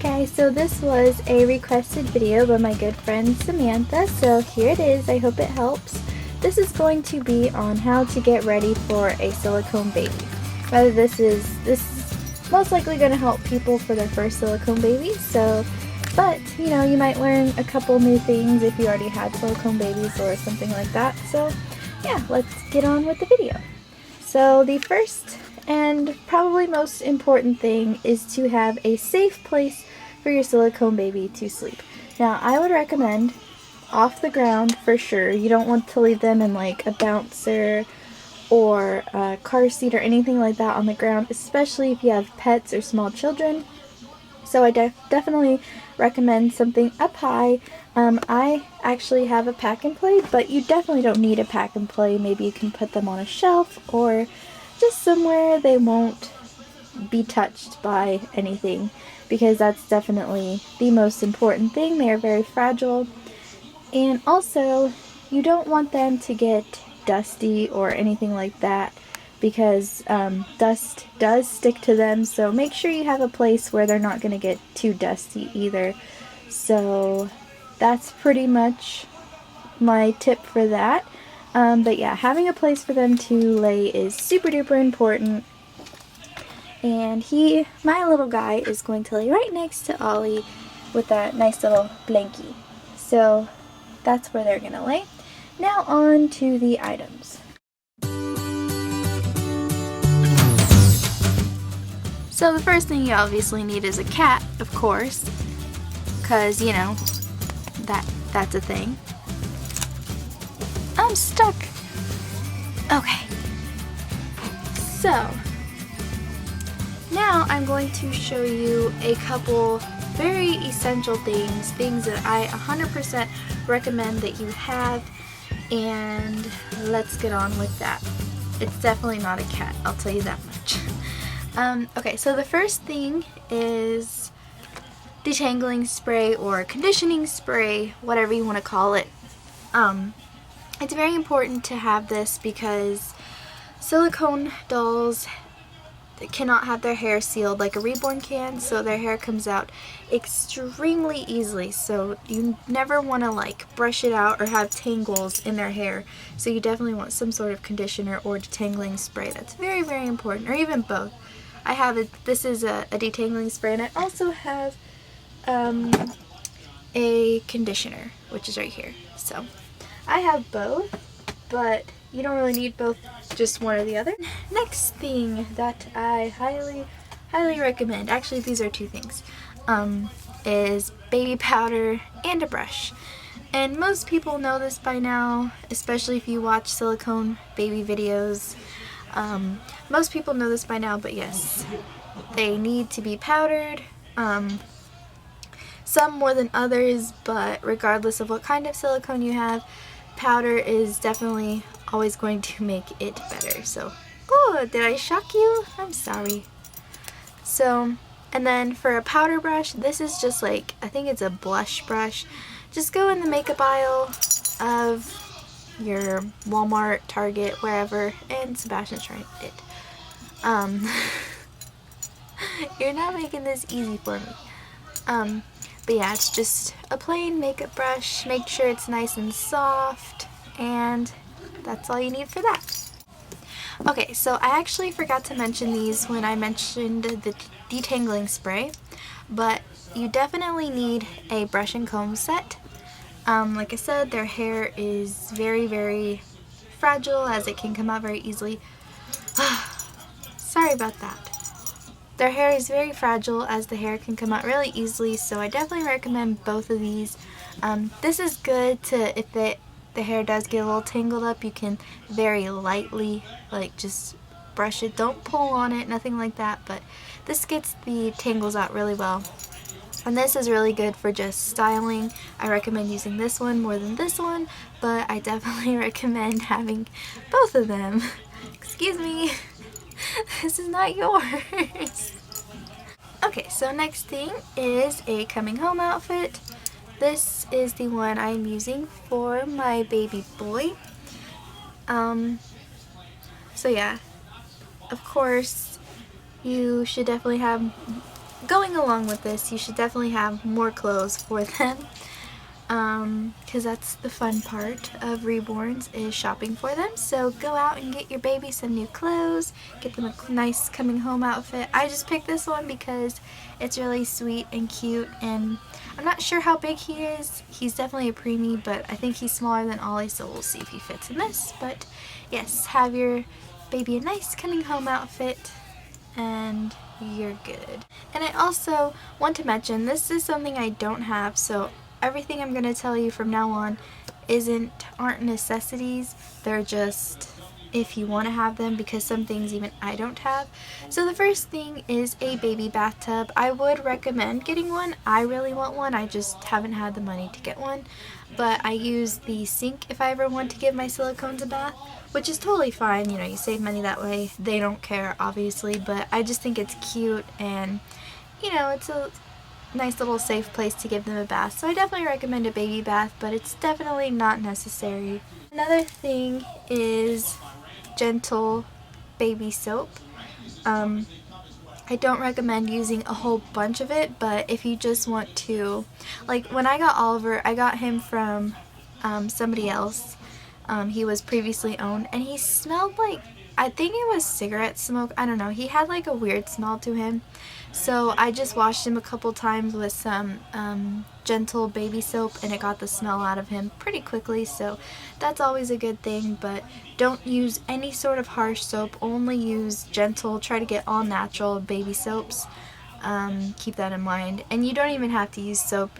guys, so this was a requested video by my good friend Samantha, so here it is. I hope it helps. This is going to be on how to get ready for a silicone baby. Whether this is most likely going to help people for their first silicone baby, but you know, you might learn a couple new things if you already had silicone babies or something like that. So yeah, let's get on with the video. So the first and probably most important thing is to have a safe place for your silicone baby to sleep. Now, I would recommend off the ground for sure. You don't want to leave them in like a bouncer or a car seat or anything like that on the ground, especially if you have pets or small children. So I definitely recommend something up high. I actually have a pack and play, but you definitely don't need a pack and play. Maybe you can put them on a shelf or just somewhere they won't be touched by anything, because that's definitely the most important thing. They are very fragile, and also you don't want them to get dusty or anything like that, because dust does stick to them, so make sure you have a place where they're not going to get too dusty either. So that's pretty much my tip for that. But yeah, having a place for them to lay is super duper important. And my little guy, is going to lay right next to Ollie with that nice little blankie. So that's where they're going to lay. Now on to the items. So the first thing you obviously need is a cat, of course, because, you know, that's a thing. I'm stuck. Okay. So, now I'm going to show you a couple very essential things that I 100% recommend that you have, and let's get on with that. It's definitely not a cat, I'll tell you that much. Okay, so the first thing is detangling spray or conditioning spray, whatever you want to call it. It's very important to have this because silicone dolls cannot have their hair sealed like a reborn can, so their hair comes out extremely easily. So you never want to like brush it out or have tangles in their hair. So you definitely want some sort of conditioner or detangling spray. That's very, very important, or even both. I have this is a detangling spray, and I also have a conditioner, which is right here. So I have both, but you don't really need both, just one or the other. Next thing that I highly recommend, actually these are two things, is baby powder and a brush. And most people know this by now, especially if you watch silicone baby videos. Most people know this by now, but yes, they need to be powdered. Some more than others, but regardless of what kind of silicone you have, powder is definitely always going to make it better. So, oh, did I shock you? I'm sorry. So, and then for a powder brush, this is just like, I think it's a blush brush. Just go in the makeup aisle of your Walmart, Target, wherever, and Sebastian's trying it. You're not making this easy for me. But yeah, it's just a plain makeup brush. Make sure it's nice and soft, and that's all you need for that. Okay, so I actually forgot to mention these when I mentioned the detangling spray, but you definitely need a brush and comb set. Like I said, their hair is very, very fragile, as it can come out very easily. Sorry about that. Their hair is very fragile, as the hair can come out really easily, so I definitely recommend both of these. This is good to, if the hair does get a little tangled up, you can very lightly, like, just brush it. Don't pull on it, nothing like that, but this gets the tangles out really well. And this is really good for just styling. I recommend using this one more than this one, but I definitely recommend having both of them. Excuse me, this is not yours. Okay, so next thing is a coming home outfit. This is the one I'm using for my baby boy. So yeah, of course, you should definitely have going along with this, you should definitely have more clothes for them. Because that's the fun part of reborns, is shopping for them. So go out and get your baby some new clothes, get them a nice coming home outfit. I just picked this one because it's really sweet and cute, and I'm not sure how big he is. He's definitely a preemie, but I think he's smaller than Ollie, so we'll see if he fits in this. But yes, have your baby a nice coming home outfit and you're good. And I also want to mention, this is something I don't have, so everything I'm going to tell you from now on aren't necessities. They're just if you want to have them, because some things even I don't have. So the first thing is a baby bathtub. I would recommend getting one. I really want one. I just haven't had the money to get one. But I use the sink if I ever want to give my silicones a bath, which is totally fine. You know, you save money that way. They don't care, obviously, but I just think it's cute, and you know, it's a nice little safe place to give them a bath. So I definitely recommend a baby bath, but it's definitely not necessary. Another thing is gentle baby soap. I don't recommend using a whole bunch of it, but if you just want to, like when I got Oliver, I got him from somebody else. He was previously owned, and he smelled like, I think it was cigarette smoke. I don't know. He had like a weird smell to him. So I just washed him a couple times with some gentle baby soap, and it got the smell out of him pretty quickly. So that's always a good thing, but don't use any sort of harsh soap. Only use gentle. Try to get all natural baby soaps. Keep that in mind. And you don't even have to use soap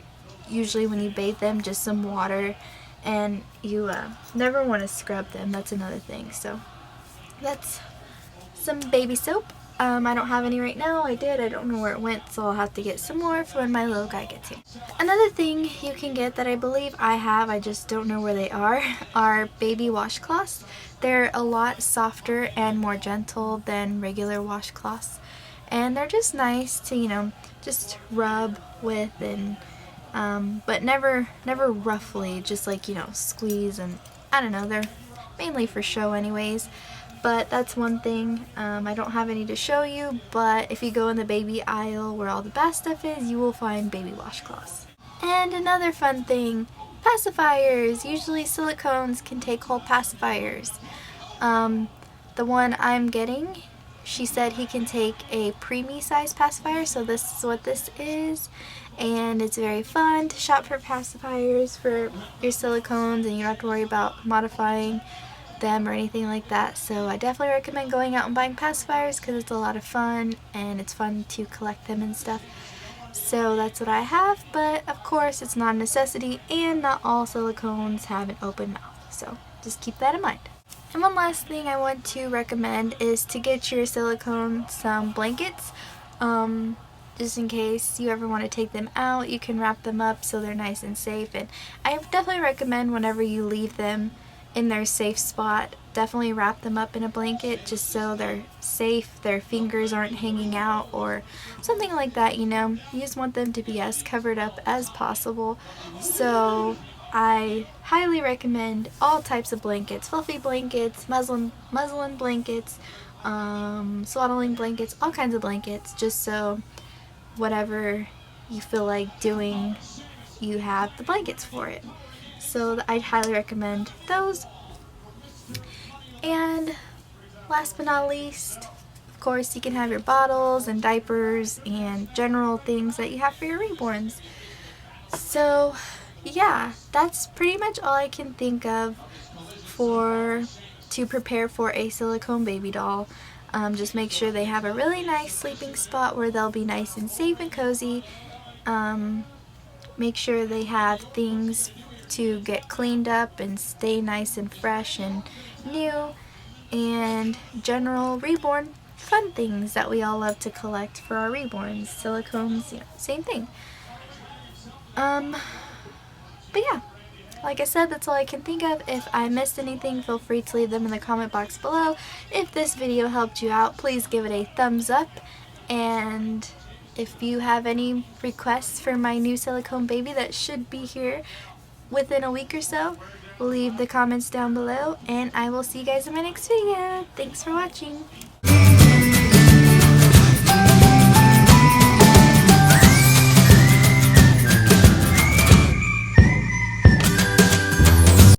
usually when you bathe them, just some water. And you never want to scrub them. That's another thing. So that's some baby soap. I don't have any right now. I don't know where it went, so I'll have to get some more for when my little guy gets here. Another thing you can get that I believe I have, I just don't know where they are baby washcloths. They're a lot softer and more gentle than regular washcloths, and they're just nice to, you know, just rub with, and but never roughly, just like, you know, squeeze, and I don't know, they're mainly for show anyways. But that's one thing. I don't have any to show you, but if you go in the baby aisle where all the bath stuff is, you will find baby washcloths. And another fun thing, pacifiers. Usually silicones can take whole pacifiers. The one I'm getting, she said he can take a preemie size pacifier, so this is what this is. And it's very fun to shop for pacifiers for your silicones, and you don't have to worry about modifying them or anything like that. So I definitely recommend going out and buying pacifiers because it's a lot of fun, and it's fun to collect them and stuff. So that's what I have, but of course it's not a necessity, and not all silicones have an open mouth, so just keep that in mind. And one last thing I want to recommend is to get your silicone some blankets. Just in case you ever want to take them out, you can wrap them up so they're nice and safe. And I definitely recommend whenever you leave them in their safe spot, definitely wrap them up in a blanket just so they're safe, their fingers aren't hanging out or something like that, you know. You just want them to be as covered up as possible. So I highly recommend all types of blankets, fluffy blankets, muslin blankets, swaddling blankets, all kinds of blankets, just so whatever you feel like doing, you have the blankets for it. So I'd highly recommend those. And last but not least, of course, you can have your bottles and diapers and general things that you have for your reborns. So yeah, that's pretty much all I can think of to prepare for a silicone baby doll. Just make sure they have a really nice sleeping spot where they'll be nice and safe and cozy. Make sure they have things to get cleaned up and stay nice and fresh and new, and general reborn fun things that we all love to collect for our reborns. Silicones, you know, same thing. But yeah, like I said, that's all I can think of. If I missed anything, feel free to leave them in the comment box below. If this video helped you out, please give it a thumbs up, and if you have any requests for my new silicone baby that should be here within a week or so, leave the comments down below, and I will see you guys in my next video. Thanks for watching.